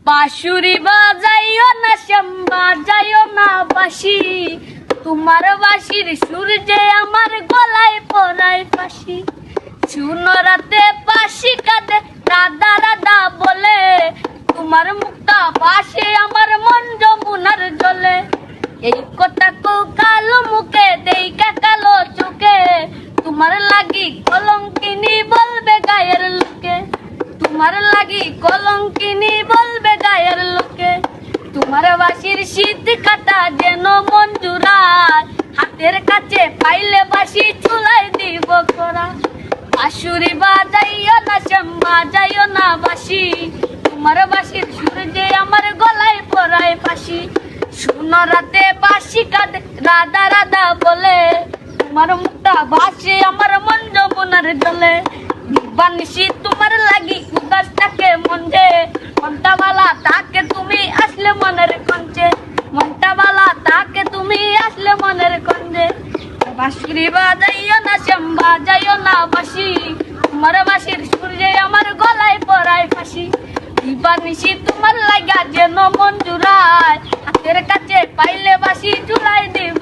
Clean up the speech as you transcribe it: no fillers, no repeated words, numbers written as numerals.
বাঁশুরি বাজাইও না শ্যাম বাজাইও না বাঁশি, তোমার বাঁশির সুর যে আমার গলায় পরায় ফাঁসি। শুনো রাতে বাঁশি কাঁদে রাধা রাধা বলে, তোমার মুখটা বাঁশে আমার মন যমুনার জলে। এই কথা কো কালো মুখে দেইকা কালো চোখে, তোমার লাগি কলঙ্কিনী বলবে গায়ের লোকে। তোমার লাগি কলঙ্কিনী বলবে গায়ের লোকে। তোমার বাঁশির শীত কাটা যেন মন জুড়ায়, হাতের কাছে পাইলে বাঁশি চুলায় দিব করা। বাঁশুরি বাজাইও না শ্যাম বাজাইও না বাঁশি, তোমার বাঁশির সুর যে আমার গলায় পরায় ফাঁসি। শুনো রাতে বাঁশি কাঁদে রাধা রাধা বলে, তোমার মুখটা ভাসে আমার মন যমুনার জলে। বানিসি তোমার লাগি উদাস থাকে মন যে, মনটা বালা তাকে তুমি আসলে মনের কঞ্চে। মনটা বালা তাকে তুমি আসলে মনের কঞ্চে। বাঁশুরি বাজাইও না শ্যাম বাজাইও না বাঁশি, তোমার বাঁশির সুর যে আমার গলায় পরায় ফাঁসি। বানিসি তোমার লাগা যেন মন জুড়ায়, হাতের কাছে পাইলে বাঁশি চুলাই দিব।